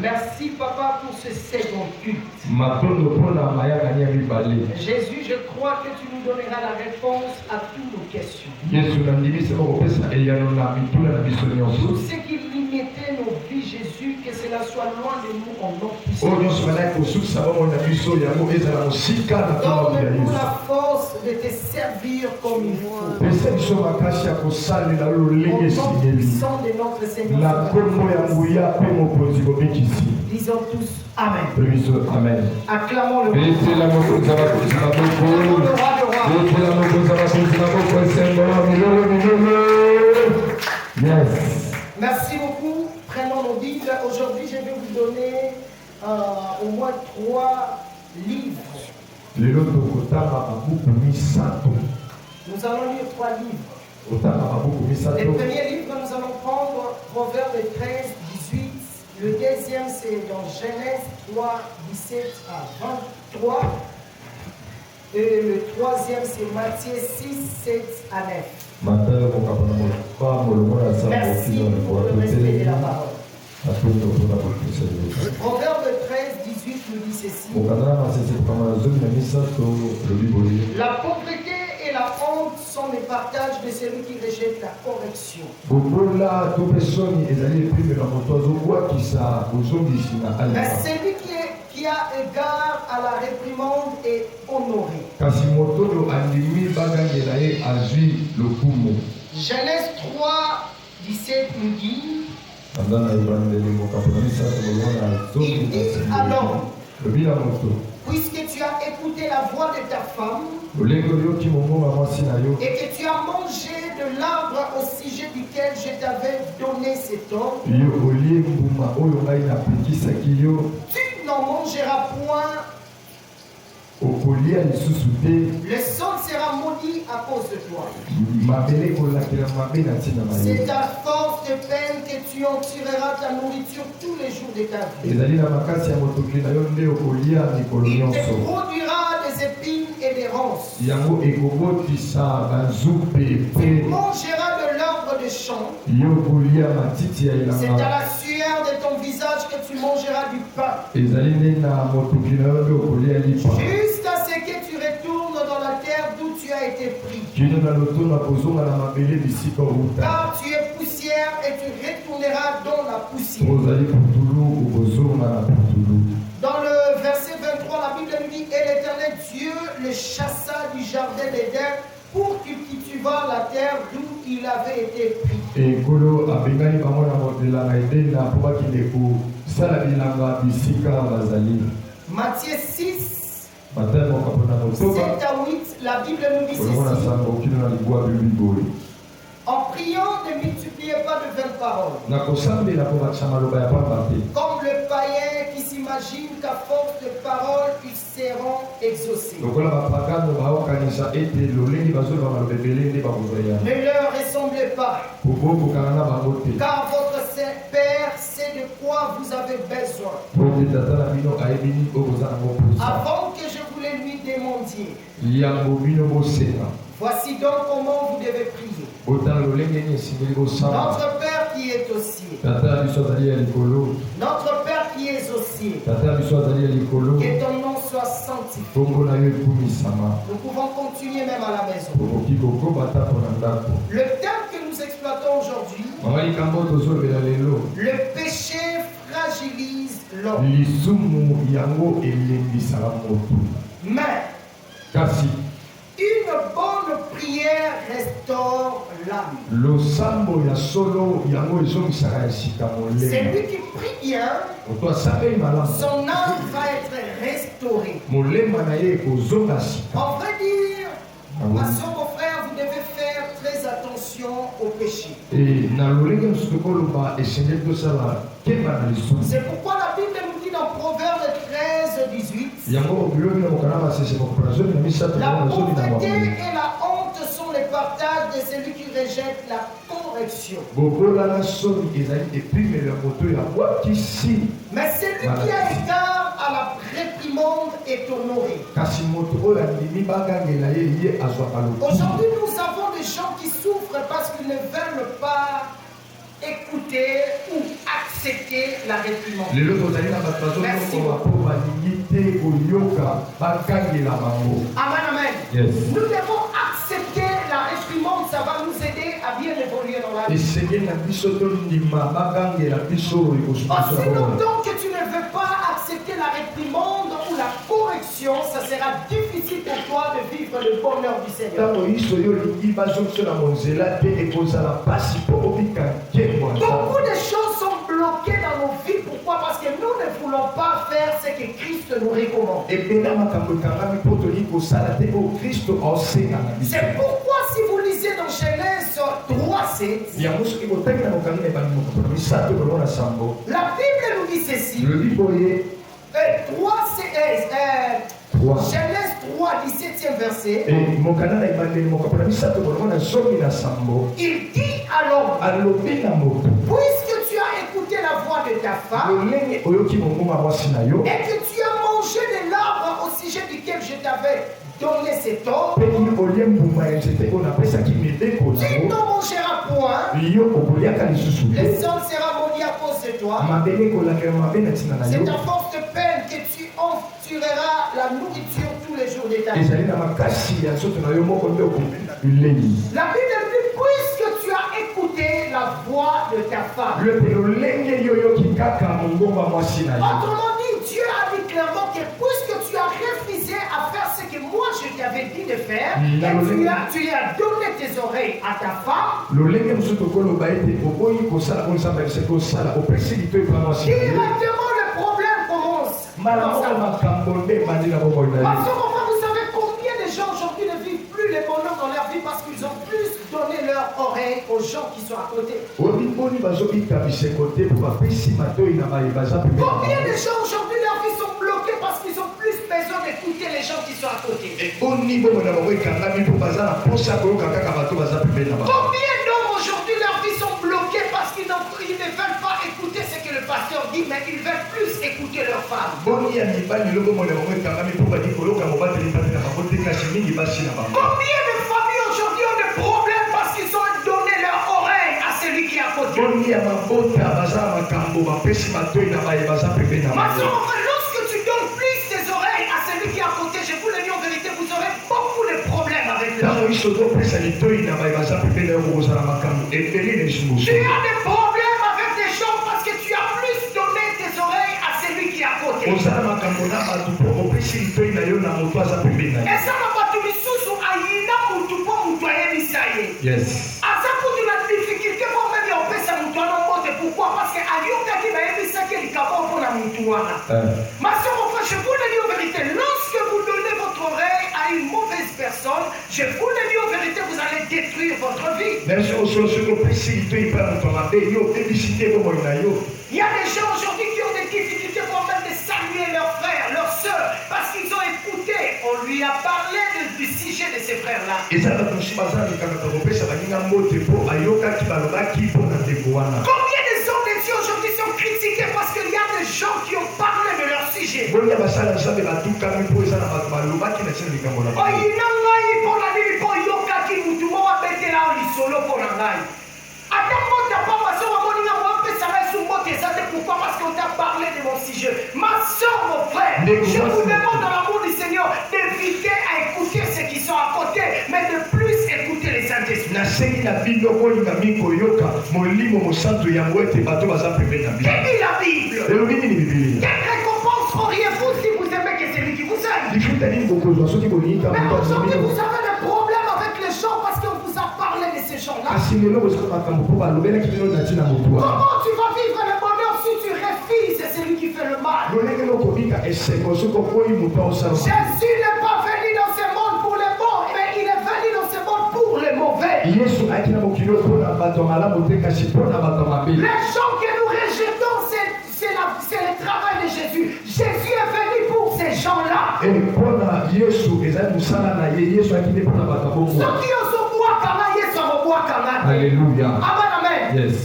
Merci Papa pour ce second culte. Jésus, je crois que tu nous donneras la réponse à toutes nos questions. Tout ce qui limitait nos vies, Jésus, que cela soit loin de nous en nom puissant. Donne-nous la force de te servir comme il faut. Au nom puissant de notre Seigneur. Disons tous Amen. Amen. Acclamons le roi. Yes. Merci beaucoup. Prenons nos Bibles. Aujourd'hui, je vais vous donner au moins 3 livres. Nous allons lire 3 livres. Le premier livre, nous allons prendre Proverbe 13, 18. Le deuxième, c'est dans Genèse 3, 17 à 23. Et le troisième, c'est Matthieu 6, 7 à 9. Merci pour le respect de la parole. Proverbe 13, 18 nous dit ceci. La pauvreté et la honte sont les partages de celui qui rejette la correction. Mais celui qui a égard à la réprimande est honoré. Genèse 3, 17 nous dit. Il dit alors, puisque tu as écouté la voix de ta femme et que tu as mangé de l'arbre au sujet duquel je t'avais donné cet ordre, tu n'en mangeras point. Le sol sera maudit à cause de toi. C'est à force de peine que tu en tireras ta nourriture tous les jours de ta vie. Il te produira des épines et des ronces. Tu mangeras de l'arbre de champ. C'est à la sueur de ton visage que tu mangeras du pain. Jusqu'à ce que tu retournes dans la terre d'où tu as été pris. Car tu es poussière et tu retourneras dans la poussière. Dans le verset 23, la Bible nous dit: et l'Éternel Dieu le chassa du jardin d'Éden pour qu'il cultivât la terre d'où il avait été pris. Matthieu 6, 7 à 8, la Bible nous dit ceci: en priant, ne multipliez pas de vaines paroles, comme le païen qui s'imagine qu'à force de paroles, ils seront exaucés. Ne leur ressemblez pas, car votre Père sait de quoi vous avez besoin, avant que je vous les lui demandiez. Voici donc comment vous devez prier. Notre Père qui est aux cieux, notre Père qui est aux cieux, que ton nom soit sanctifié. Nous pouvons continuer même à la maison. Le terme que nous exploitons aujourd'hui, le péché fragilise l'homme. Mais une bonne prière restaure l'âme. Celui qui prie bien, son âme va être restaurée. En vrai dire, ma soeur, mon frère, vous devez faire très attention au péché. C'est pourquoi la Bible nous dit dans Proverbe 13, 18, la pauvreté et la honte sont les partages de celui qui rejette la correction. Mais celui qui a égard à la réprimande est honoré. Aujourd'hui, nous avons des gens qui souffrent parce qu'ils ne veulent pas écouter ou accepter la réprimande. Merci. Amen, amen. Yes. Nous devons accepter la réprimande, ça va nous aider à bien évoluer dans la vie. Aussi longtemps que tu ne veux pas accepter la réprimande ou la correction, ça sera difficile pour toi de vivre le bonheur du Seigneur. Beaucoup de choses sont bloquées dans nos vies. Pourquoi? Parce que nous ne voulons pas faire ce que Christ nous recommande. C'est pourquoi si vous lisez dans Genèse 3:7, la Bible nous dit ceci. Genèse 3, 17e verset. Il dit à l'homme, puisque tu as écouté la voix de ta femme et que tu as mangé de l'arbre au sujet duquel je t'avais donné cet ordre, tu n'en mangeras point, le sol sera maudit à cause de toi, c'est à force de peine que tu endureras la nourriture tous les jours de ta vie. La Bible dit, puisque tu as écouté la voix de ta femme. Autrement dit, Dieu a dit clairement que puisque tu as refusé à faire ce que moi je t'avais dit de faire, et tu as donné tes oreilles à ta femme, directement le problème commence. Parce que vous savez combien de gens aujourd'hui ne vivent plus le bonheur dans leur vie parce qu'ils ont plus donné leur oreille aux gens qui sont à côté. Combien de gens aujourd'hui leur vie sont bloquées parce qu'ils ont plus besoin d'écouter les gens qui sont à côté. Combien d'hommes aujourd'hui leur vie sont bloquées parce qu'ils ne veulent pas écouter ce que le pasteur dit, mais ils veulent plus écouter leur femme. Combien de familles aujourd'hui ont des problèmes parce qu'ils ont donné leur oreille à celui qui est à côté. Ma soeur, lorsque tu donnes plus tes oreilles à celui qui est à côté, je vous le dis en vérité, vous aurez beaucoup de problèmes avec lui. Tu as des problèmes avec des gens parce que tu as plus donné tes oreilles à celui qui est à côté. Et ça n'a pas tout mis sous aïna mutu pour mutoyer misaye. Yes. À ça pour la difficulté pour même y opérer sa mutuana mode. Pourquoi? Parce que ayoka qui va aimer ça qui est capable pour la mutuana. Ma soeur, mon frère, je vous le dis en vérité, lorsque vous donnez votre oreille à une mauvaise personne, je vous le dis en vérité, vous allez détruire votre vie. Il y a des gens aujourd'hui qui ont des difficultés pour même de saluer leurs frères, leurs soeurs, parce qu'ils ont écouté, on lui a parlé du sujet de ces frères-là. Combien des hommes de Dieu aujourd'hui sont critiqués parce qu'il y a des gens qui ont parlé de leur sujet. Pourquoi? Parce qu'on t'a parlé de mon sujet. Ma soeur, mon frère, je vous demande dans l'amour du Seigneur d'éviter à écouter ceux qui sont à côté, mais de plus écouter les Saint-Esprits. Quelle est la Bible? Quelle récompense auriez-vous si vous aimez que celui qui vous aime? Mais aujourd'hui, vous avez des problèmes avec les gens parce qu'on vous a parlé de ces gens-là. Comment tu vas vivre le bonheur si tu refuses celui qui fait le mal? Jésus n'est pas venu dans ce monde pour les bons, mais il est venu dans ce monde pour les mauvais. Les gens que nous rejetons, c'est le travail de Jésus. Jésus est venu pour ces gens-là. Ceux qui ont Alléluia. Amen, amen. Yes.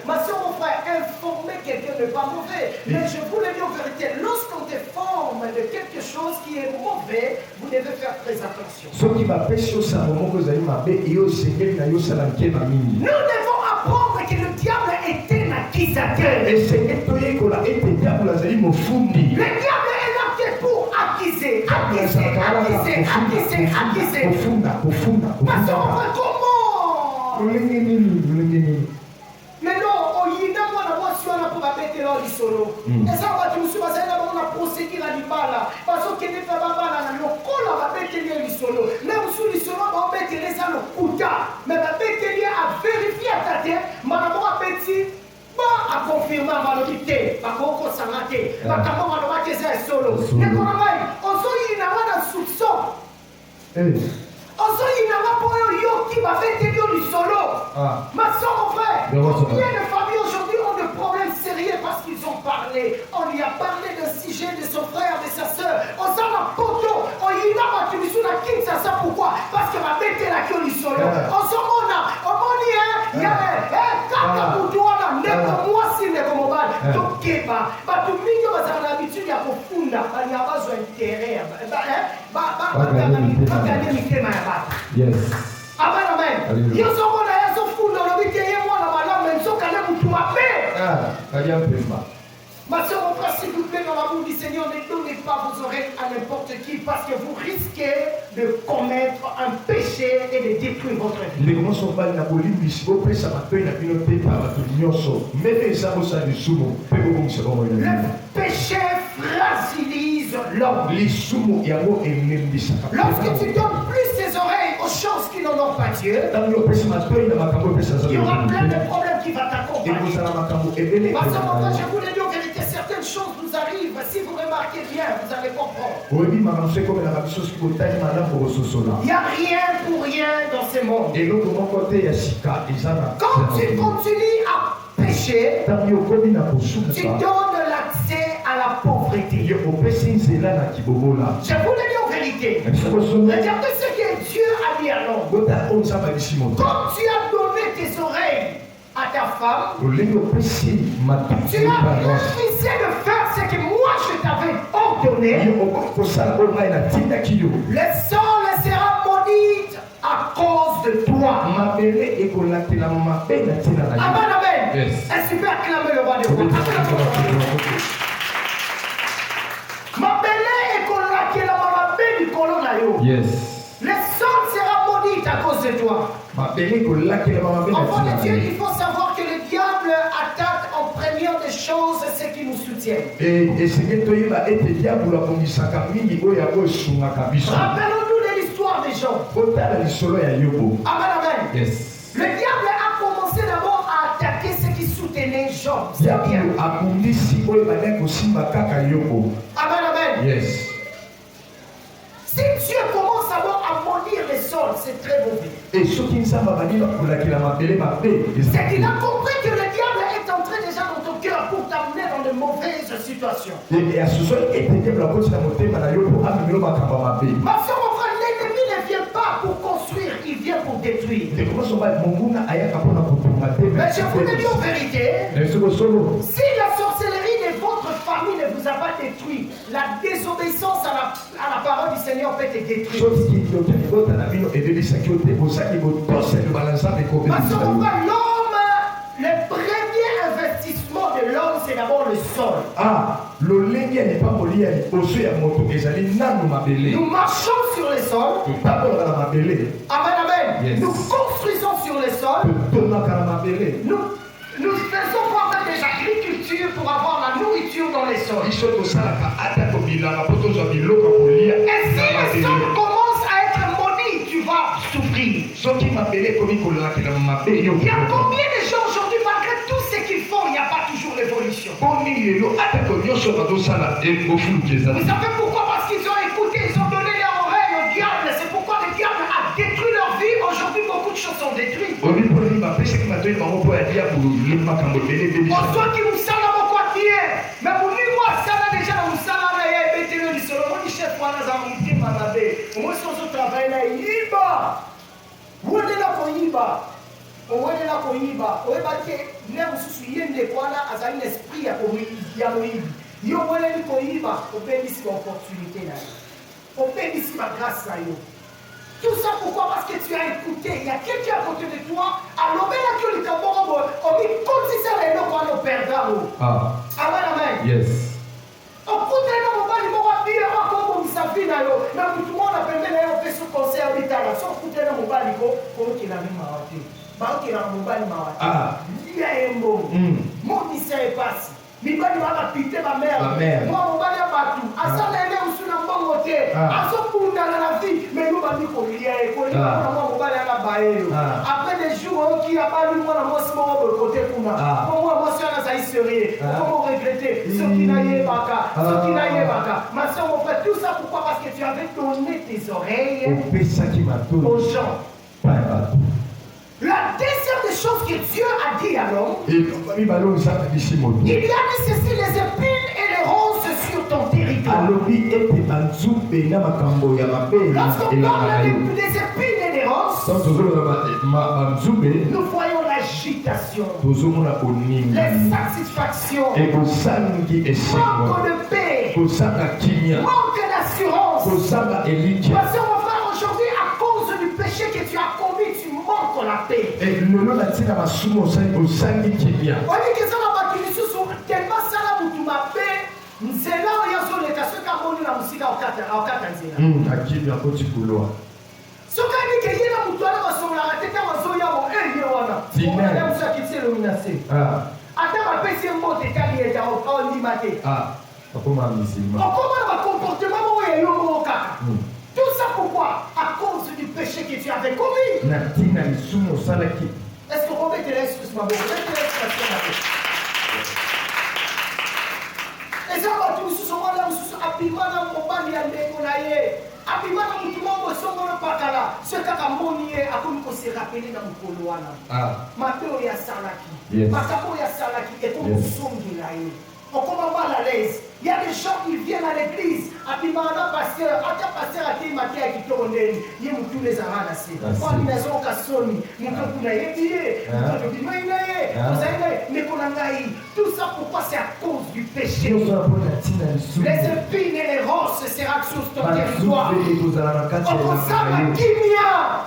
Ma soeur, mon frère, informer quelqu'un n'est pas mauvais. Mais je vous le dis en vérité, lorsqu'on te forme de quelque chose qui est mauvais, vous devez faire très attention. Nous devons apprendre que le diable est un accusateur. Le diable est là pour accuser. Parce qu'on va comment? Mais non, on y a moi pour mettre là du solo. Et ça va tu me suis passé là on a procédé à l'ibala parce que ne fait pas mal là le cola va mettre du solo. Même sous le solo on va mettre les ça le kuta. Mais va mettre à vérifier ta tête, madame a petit pas à confirmer va le quitter, pas qu'on s'arrêter. Pas comment on va mettre ça solo. Mais comment on so il n'a pas de soupçon. Also, il n'a pas pour yo qui va faire du solo. Ma soeur, mon frère, combien de familles aujourd'hui ont des problèmes sérieux parce qu'ils ont parlé. On lui a parlé d'un sujet de son frère, de sa soeur. On s'en a poto. On y a battu sur la king, ça pourquoi? Parce que va mettre la queue du solo. On s'en a, on m'en dit, il y a kaka boudoana, n'est moi si n'est comme mal. Donc, keba, tout le monde a l'habitude de funda, il y a besoin d'intérêt. Yes. Amen, amen. Yo somos la yaso funda lo vite ye moi na madame même so kale mutu mabe. Ma soeur, mon frère, s'il vous plaît, dans l'amour du Seigneur, ne donnez pas vos oreilles à n'importe qui parce que vous risquez de commettre un péché et de détruire votre vie. Le péché fragilise l'homme. Lorsque tu donnes plus tes oreilles aux choses qui n'en ont pas Dieu, il y aura plein de problèmes qui vont t'accompagner. Parce que moi, je vous l'ai dit en vérité, certaines choses nous arrivent. Si vous remarquez bien, vous allez comprendre. Il n'y a rien pour rien dans ce monde. Quand tu continues à pécher, tu donnes l'accès à la pauvreté. Je vous l'ai dit en vérité. Regardez ce que Dieu a dit à l'homme. Quand tu as donné tes oreilles à ta femme, tu as refusé de faire ce que moi je t'avais ordonné. Le sol sera maudit à cause de toi. Amen, amen. Est-ce que tu peux acclamer le roi des rois? Yes. Le sol sera maudit à cause de toi. Enfant de Dieu, il faut savoir que le diable attaque en première des choses ce qui nous soutient. Rappelons-nous de l'histoire des gens. Amen, amen. Yes. Le diable a commencé d'abord à attaquer ceux qui soutenaient Job. Amen, amen. Yes. Si Dieu commence d'abord à maudire les sols, c'est très mauvais. Et ce qui c'est qu'il a compris que le diable est entré déjà dans ton cœur pour t'amener dans de mauvaises situations. Ma soeur, mon frère, l'ennemi ne vient pas pour construire, il vient pour détruire. Mais je vous le dis en vérité, si la sorcellerie de votre famille ne vous a pas détruit, la désobéissance à la parole du Seigneur peut te détruire. Parce que l'homme, le premier investissement de l'homme, c'est d'abord le sol. Nous marchons sur le sol. Amen, amen. Yes. Nous construisons sur le sol. Nous faisons pas des agricultures pour avoir la nourriture dans les sols. Et si le sol commence à être maudit, tu vas souffrir. Il y a combien de gens aujourd'hui, malgré tout ce qu'ils font, il n'y a pas toujours l'évolution. Vous savez pourquoi? Parce qu'ils ont écouté, ils ont donné leur oreille au diable. C'est pourquoi le diable a détruit leur vie. Aujourd'hui, beaucoup de choses sont détruites. On soit qui nous salent à quoi qui est. Mais vous dites moi, ça là déjà, nous salons à du solo. On dit chef, moi, nous avons été malades. Moi, si on travaille là, il y va. Vous êtes là pour y va. On est là pour y va. On est là pour y va. On est là pour y va. Yo wele ni koyiba, on bénisse l'opportunité là. On bénisse ma grâce là yo. Tout ça pourquoi? Parce que tu as écouté. Il y a quelqu'un à côté de toi. Alors, mais là, que le camon, on dit, comme si ça allait nous prendre au perdant. Ah. Amen, amen. Yes. On peut aller dans mon bal, il m'a dit, comme ça vit là. Mais tout le monde a permis d'aller faire ce concert au Italie. Si on peut aller dans mon bal, il faut qu'il a mis ma raté. Bah, qu'il a mon bal, il m'a raté. Ah. Il y a un mot. Mon lycée est passé. Mibali va piter ma mère. Moi, mon bali a battu. À ça, elle est aussi dans mon côté. À ce point, dans la vie, mais nous, on dit qu'on y est. Qu'on y est, mon bali a baillé. Après des jours, qui a pas lu, moi, moi, c'est mon côté pour moi. Pour moi, moi, c'est un sérieux. Comment regretter ce qui n'a pas baka. Ce qui n'a pas baka. Ma soeur, on fait tout ça pourquoi? Parce que tu avais donné tes oreilles aux gens. La deuxième des choses que Dieu a dit à l'homme, il y a nécessité les épines et les ronces sur ton territoire. Lorsqu'on parle des épines et des ronces, nous voyons l'agitation, les satisfactions, manque de paix, manque d'assurance. Parce que mon frère, aujourd'hui, à cause du péché que tu as commis, tu manques la paix. On dit que ça va battre les sous tellement ça là pour tout ma paix. C'est là où il y a sur les cas, ceux qui ont monté la musique au Katanzina. Ce qui dit que y a la moutoile, on va la rater quand on a un wana. On a même ça qui s'est illuminé. Attends, ma paix, c'est un mot de qualité au limité. Comment un comportement où il y a eu kaka. Tout ça pourquoi? À cause du péché que tu avais commis. Est-ce qu'on peut te laisser sur ma bouche? Et ça va tout sous moi là, sous Abimana, mon bani à Nekonaye. Abimana, mon tout le monde, son bon pakala. Ce kaka monier, à comme on s'est rappelé dans mon coloana. Maintenant, il y a Salaki. Makabo, il y a Salaki. Et comme on songe là, on commence mal à l'aise. Il y a des gens qui viennent à l'église. Abimana, pasteur, attends, pasteur, à qui matin qui tourne. Il y a tous les arabes assez. Quand ils maison cassoni, mon peuple n'a pas été. Mais qu'on a naï. Tout ça pourquoi? C'est à cause du péché. Les épines et les ronces sera sur ton territoire. On consomme Kimia.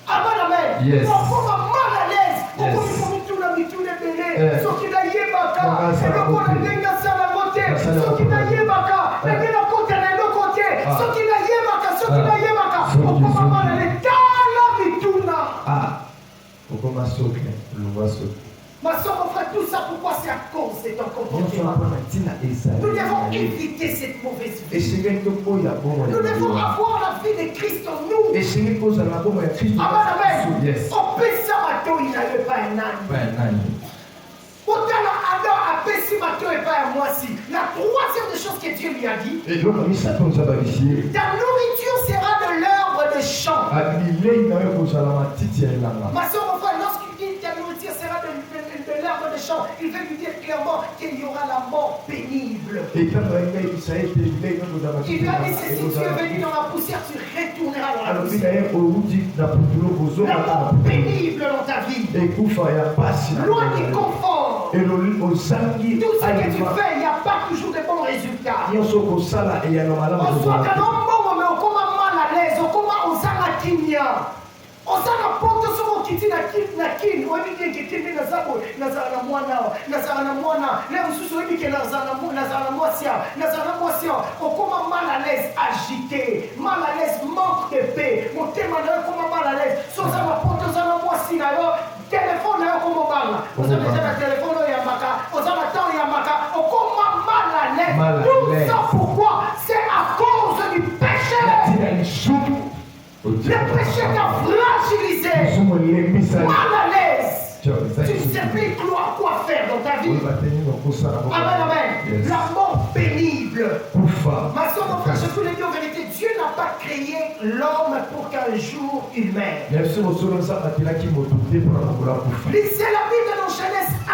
Amen, amen. On commence mal à l'aise. On commence tout le monde, tout les bébés. Ceux qui n'ont pas et le côté de la côté. Ceux qui n'ont pas et de la côté, de l'autre côté. Ceux qui n'ont pas, ceux qui n'ont pas. On commence mal à l'aise. Dans la vie, tout là. On commence à sauter. Ma soeur, on fait tout ça pourquoi? C'est à cause de ton comportement. Nous devons éviter cette mauvaise vie. Nous devons avoir la vie de Christ en nous. Amen, amen. On peut ça, bateau, il n'avait pas un âne. Autant Adam a baissé bateau et pas à moi si. La troisième des choses que Dieu lui a dit, ta nourriture sera de l'herbe de champ. Ma soeur, mon frère, lorsqu'il dit ta nourriture sera de l'herbe de champ, il veut lui dire clairement qu'il y aura la mort pénible. Il lui a dit, si tu es venu dans la poussière, tu retourneras dans la poussière. La mort pénible dans ta vie. Loin du confort. Tout ce que tu fais, il n'y a pas toujours de bons résultats. On soit un homme bon, mais on commence mal à l'aise, on commence aux aratignas. On s'en apporte sur mon kiti na kin, on dit que tu es dans la moine, les ressources disent que on commence mal à l'aise, agité, mal à l'aise, manque de paix. Mon thème comment mal à l'aise, sans ça m'apporte sur la moitié d'ailleurs. Téléphone là comme on parle. Vous avez déjà le téléphone là yamaka, vous avez temps yamaka, on commence mal à l'aise. Tout ça pourquoi? C'est à cause du péché. Le péché t'a fragilisé, mal à l'aise. Tu ne sais plus quoi faire dans ta vie. Amen, amen. La mort pénible. Ma soeur, mon frère, je vous l'ai dit en vérité, Dieu n'a pas créé l'homme pour qu'un jour il meure. Lisez la Bible dans Genèse 1.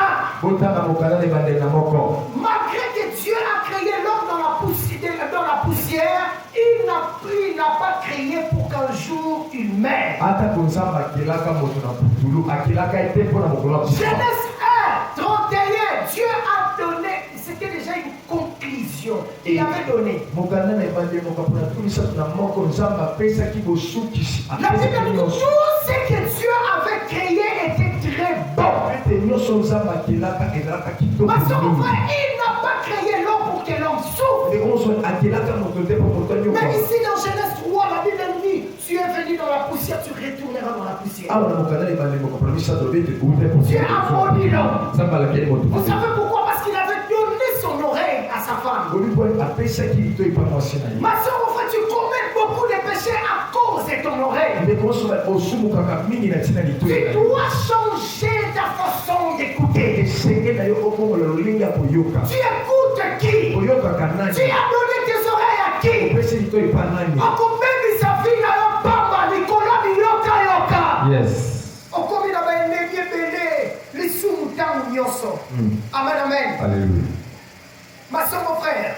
Malgré que Dieu a créé l'homme dans la poussière, il n'a pas créé pour qu'un jour il meure. Genèse 1, 31, Dieu a donné, c'était déjà une provision. Il avait donné. La Bible dit que tout ce que Dieu avait créé était très bon. Ma soeur, mon frère, il n'a pas créé l'homme pour que l'homme souffre. Mais ici dans Genèse 3, la Bible dit, tu es venu dans la poussière, tu retourneras dans la poussière. Dieu a maudit l'homme. Vous savez pourquoi? Parce qu'il avait donné son oreille à sa femme. Ma soeur, mon frère, tu commets beaucoup de péchés à cause de ton oreille. Tu dois changer ta façon d'écouter. Tu écoutes qui? Tu as donné tes oreilles à qui? Yes. Amen, amen. Alléluia. Ma soeur, mon frère.